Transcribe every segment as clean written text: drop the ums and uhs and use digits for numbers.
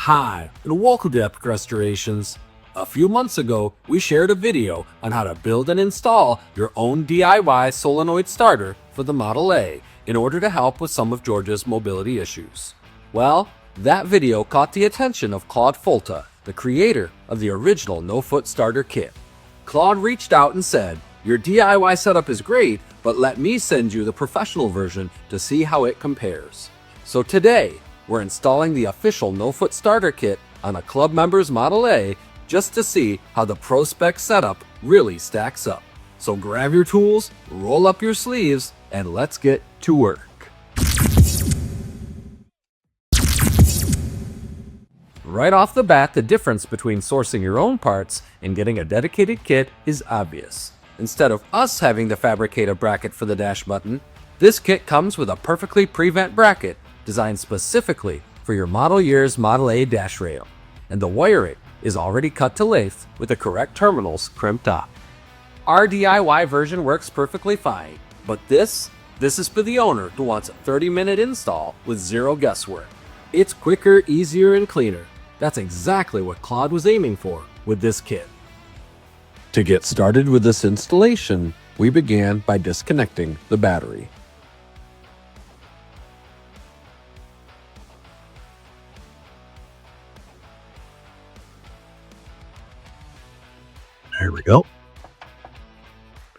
Hi, and welcome to Epic Restorationz. A few months ago, we shared a video on how to build and install your own DIY solenoid starter for the Model A in order to help with some of Georgia's mobility issues. Well, that video caught the attention of Claude Folta, the creator of the original no-foot starter kit. Claude reached out and said, "Your DIY setup is great, but let me send you the professional version to see how it compares." So today, we're installing the official no-foot starter kit on a club member's Model A just to see how the Pro Spec setup really stacks up. So grab your tools, roll up your sleeves, and let's get to work. Right off the bat, the difference between sourcing your own parts and getting a dedicated kit is obvious. Instead of us having to fabricate a bracket for the dash button, this kit comes with a perfectly pre-vent bracket designed specifically for your model year's Model A dash rail, and the wiring is already cut to length with the correct terminals crimped off. Our DIY version works perfectly fine, but this is for the owner who wants a 30-minute install with zero guesswork. It's quicker, easier, and cleaner. That's exactly what Claude was aiming for with this kit. To get started with this installation, we began by disconnecting the battery. There we go.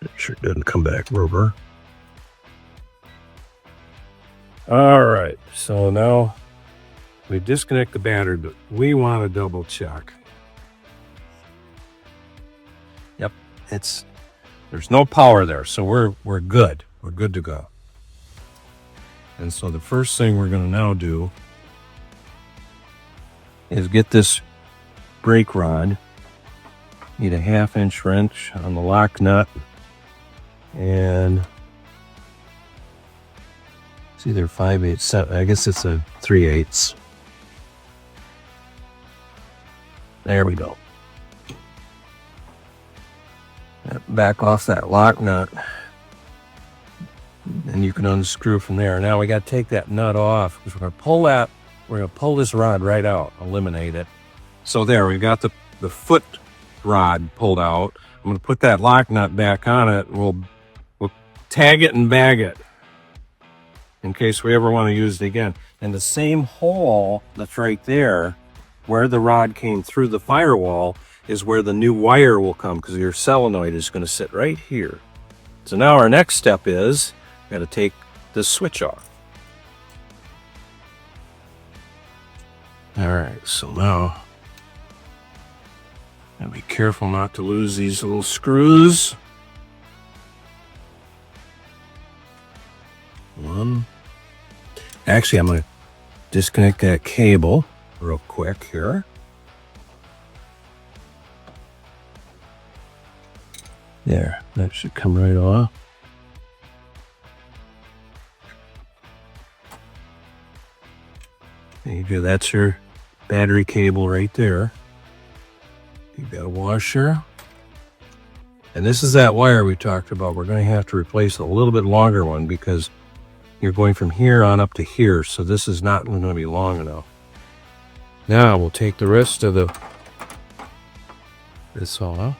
Make sure it doesn't come back rubber. All right, so now we disconnect the battery, but we want to double check. Yep, there's no power there, so we're good. We're good to go. And so the first thing we're going to now do is get this brake rod. Need a 1/2-inch wrench on the lock nut, and it's either 5/8, I guess it's a 3/8. There we go. Back off that lock nut, and you can unscrew from there. Now we got to take that nut off because we're going to pull this rod right out, eliminate it. So there, we got the foot rod pulled out. I'm going to put that lock nut back on it, and we'll tag it and bag it in case we ever want to use it again. And the same hole that's right there where the rod came through the firewall is where the new wire will come, because your solenoid is going to sit right here. So now our next step is we got to take this switch off. All right, so now and be careful not to lose these little screws. Actually, I'm going to disconnect that cable real quick here. There, that should come right off. There you go, that's your battery cable right there. You've got a washer. And this is that wire we talked about. We're going to have to replace a little bit longer one because you're going from here on up to here. So this is not going to be long enough. Now we'll take the rest of this off.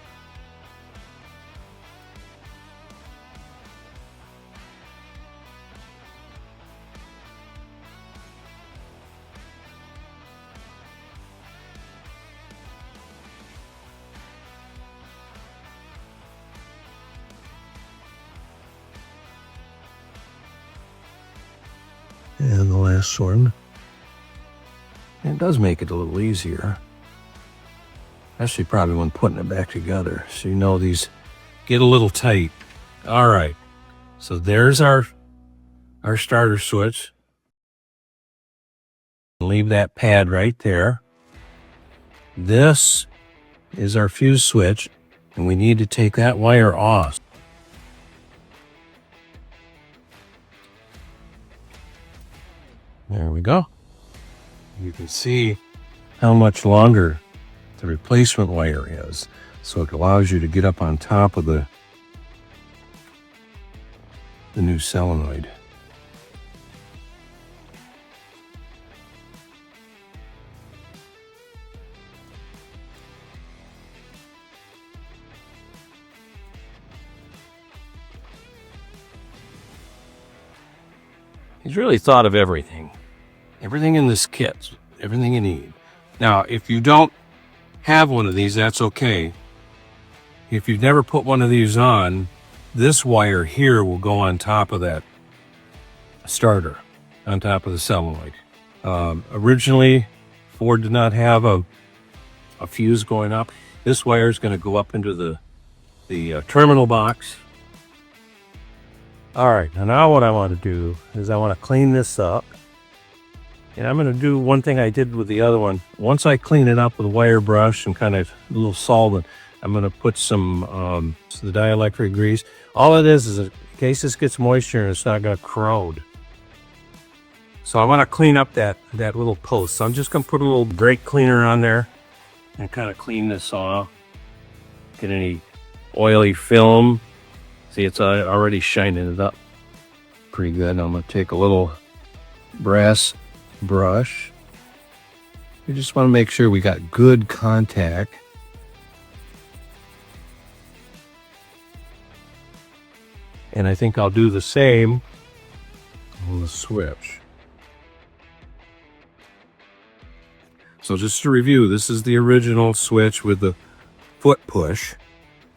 And the last one. And it does make it a little easier. Especially probably when putting it back together. So you know these get a little tight. All right. So there's our starter switch. Leave that pad right there. This is our fuse switch. And we need to take that wire off. There we go. You can see how much longer the replacement wire is. So it allows you to get up on top of the new solenoid. He's really thought of everything. Everything in this kit, everything you need. Now, if you don't have one of these, that's okay. If you've never put one of these on, this wire here will go on top of that starter, on top of the solenoid. Originally, Ford did not have a fuse going up. This wire is going to go up into the terminal box. All right, now what I want to do is I want to clean this up. And I'm going to do one thing I did with the other one. Once I clean it up with a wire brush and kind of a little solvent, I'm going to put some the dielectric grease. All it is in case this gets moisture and it's not going to corrode. So I want to clean up that little post. So I'm just going to put a little brake cleaner on there and kind of clean this off. Get any oily film. See, it's already shining it up pretty good. I'm going to take a little brass brush. We just want to make sure we got good contact. And I think I'll do the same on the switch. So just to review, this is the original switch with the foot push.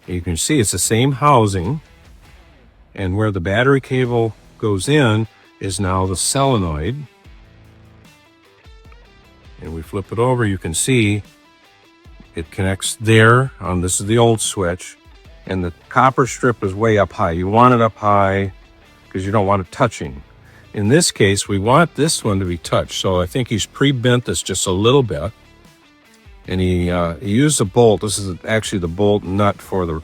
You can see it's the same housing. And where the battery cable goes in is now the solenoid. And we flip it over, you can see it connects there. This is the old switch. And the copper strip is way up high. You want it up high because you don't want it touching. In this case, we want this one to be touched. So I think he's pre-bent this just a little bit. And he used a bolt. This is actually the bolt nut for the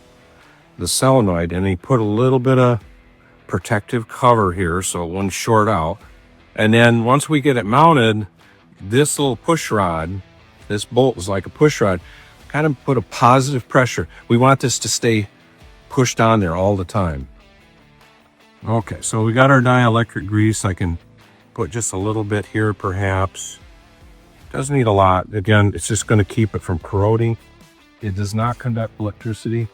solenoid. And he put a little bit of protective cover here so it won't short out. And then once we get it mounted, this little push rod, this bolt is like a push rod, kind of put a positive pressure. We want this to stay pushed on there all the time. Okay, so we got our dielectric grease. I can put just a little bit here perhaps. Doesn't need a lot. Again, it's just going to keep it from corroding. It does not conduct electricity.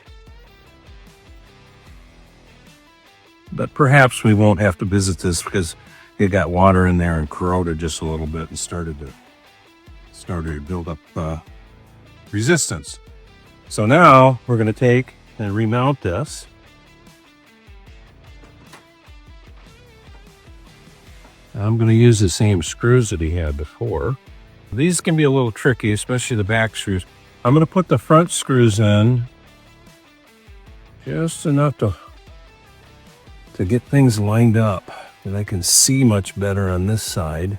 But perhaps we won't have to visit this because it got water in there and corroded just a little bit and started to build up resistance. So now we're going to take and remount this. I'm going to use the same screws that he had before. These can be a little tricky, especially the back screws. I'm going to put the front screws in just enough to get things lined up, and I can see much better on this side.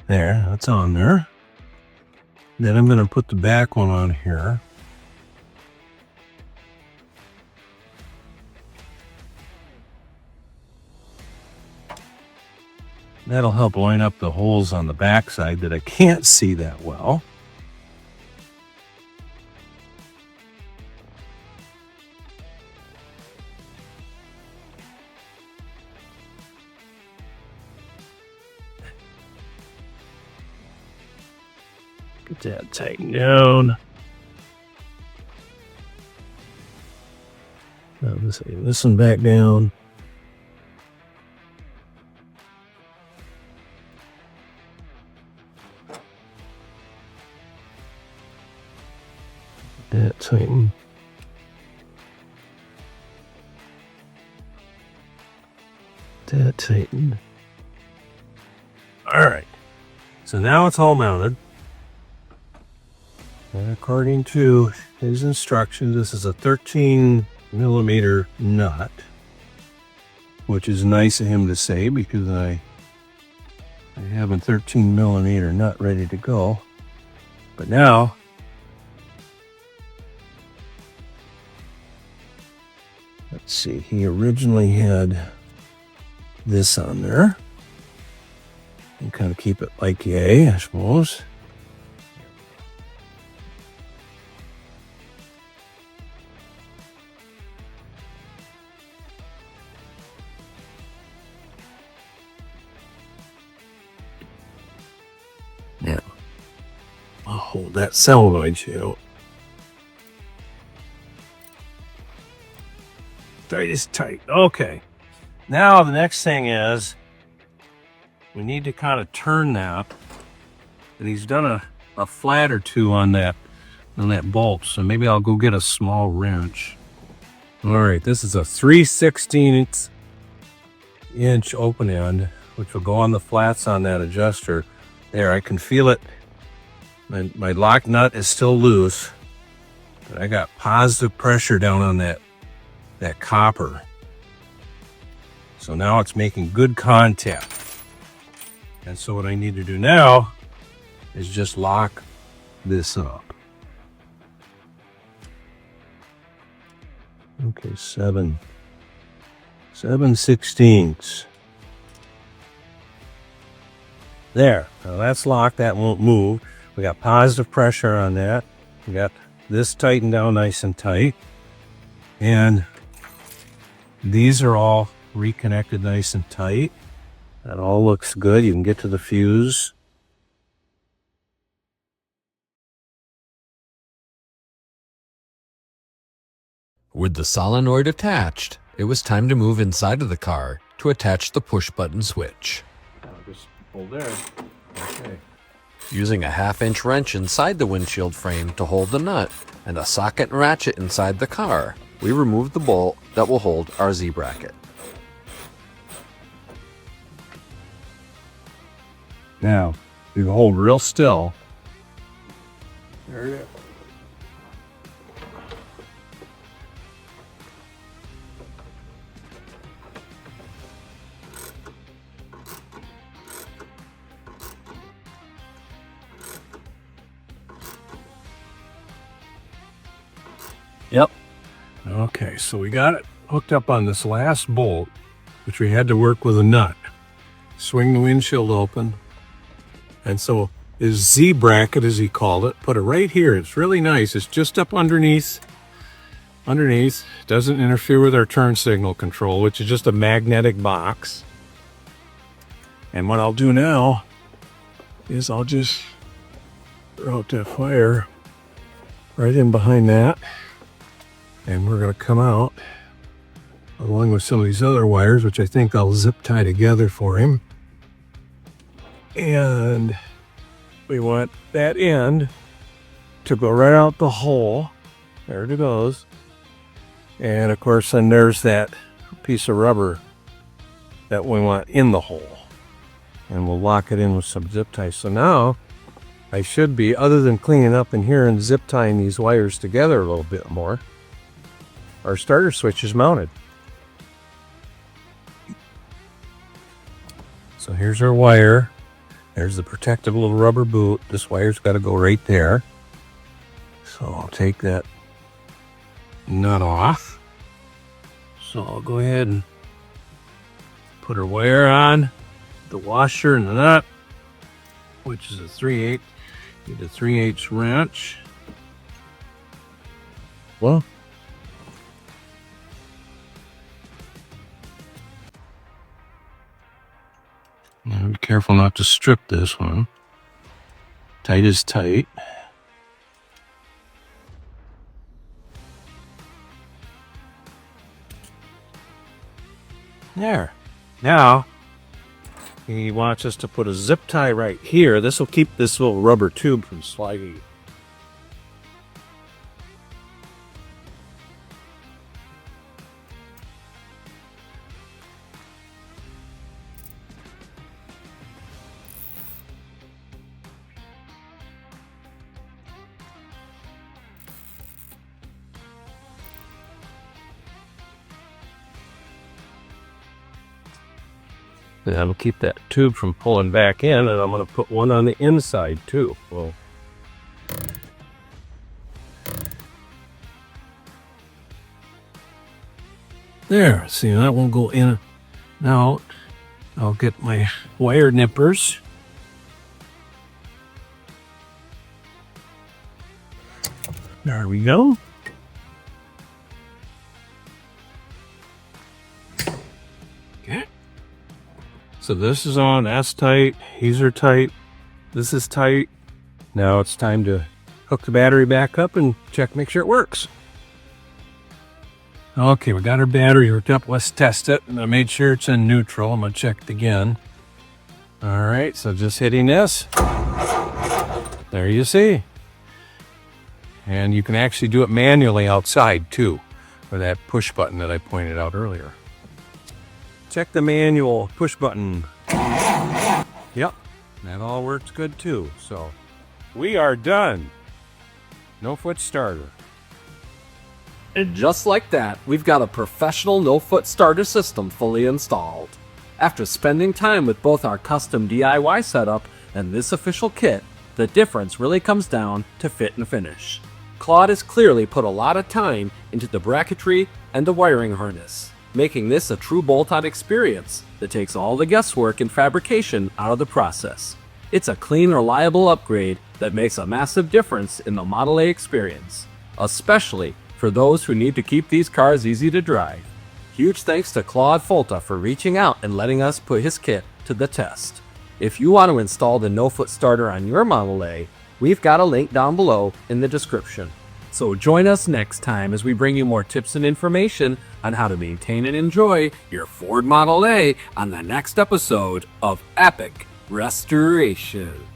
There, that's on there. Then I'm going to put the back one on here. That'll help line up the holes on the back side that I can't see that well. Get that tightened down. Now this one back down. That tighten. That tighten. All right. So now it's all mounted. And according to his instructions, this is a 13mm nut, which is nice of him to say because I have a 13mm nut ready to go. But now, let's see, he originally had this on there. And kind of keep it like yay, I suppose. Now, oh. hold that solenoid shell. Tight is tight. Okay. Now the next thing is we need to kind of turn that. And he's done a flat or two on that bolt. So maybe I'll go get a small wrench. All right, this is a 3/16 inch open end, which will go on the flats on that adjuster. There, I can feel it. My lock nut is still loose, but I got positive pressure down on that copper. So now it's making good contact. And so what I need to do now is just lock this up. Okay, 7/16. There, now that's locked, that won't move. We got positive pressure on that. We got this tightened down nice and tight. And these are all reconnected nice and tight. That all looks good. You can get to the fuse. With the solenoid attached, it was time to move inside of the car to attach the push-button switch. Just pull there. Okay. Using a 1/2-inch wrench inside the windshield frame to hold the nut and a socket and ratchet inside the car, we removed the bolt that will hold our Z-bracket. Now, you hold real still. There it is. Yep. Okay, so we got it hooked up on this last bolt, which we had to work with a nut. Swing the windshield open. And so his Z bracket, as he called it, put it right here. It's really nice. It's just up underneath. Doesn't interfere with our turn signal control, which is just a magnetic box. And what I'll do now is I'll just throw out that fire right in behind that. And we're going to come out along with some of these other wires, which I think I'll zip tie together for him. And we want that end to go right out the hole. There it goes. And of course, then there's that piece of rubber that we want in the hole. And we'll lock it in with some zip ties. So now I should be, other than cleaning up in here and zip tying these wires together a little bit more, our starter switch is mounted. So here's our wire. There's the protective little rubber boot. This wire's got to go right there. So I'll take that nut off. So I'll go ahead and put our wire on, the washer and the nut, which is a 3/8. Need a 3/8 wrench. Well, now be careful not to strip this one. Tight is tight. There. Now, he wants us to put a zip tie right here. This will keep this little rubber tube from sliding. And that'll keep that tube from pulling back in, and I'm going to put one on the inside too. Well, there, see, that won't go in and out. I'll get my wire nippers. There we go. Okay. So this is on, that's tight, these are tight, this is tight, Now it's time to hook the battery back up and check, make sure it works. Okay, we got our battery hooked up. Let's test it. And I made sure it's in neutral. I'm going to check it again. All right, so just hitting this. There you see. And you can actually do it manually outside too, with that push button that I pointed out earlier. Check the manual push button. Yep, that all works good too. So we are done. No-foot starter. And just like that, we've got a professional no-foot starter system fully installed. After spending time with both our custom DIY setup and this official kit, the difference really comes down to fit and finish. Claude has clearly put a lot of time into the bracketry and the wiring harness, making this a true bolt-on experience that takes all the guesswork and fabrication out of the process. It's a clean, reliable upgrade that makes a massive difference in the Model A experience, especially for those who need to keep these cars easy to drive. Huge thanks to Claude Folta for reaching out and letting us put his kit to the test. If you want to install the no-foot starter on your Model A, we've got a link down below in the description. So join us next time as we bring you more tips and information on how to maintain and enjoy your Ford Model A on the next episode of Epic Restorationz.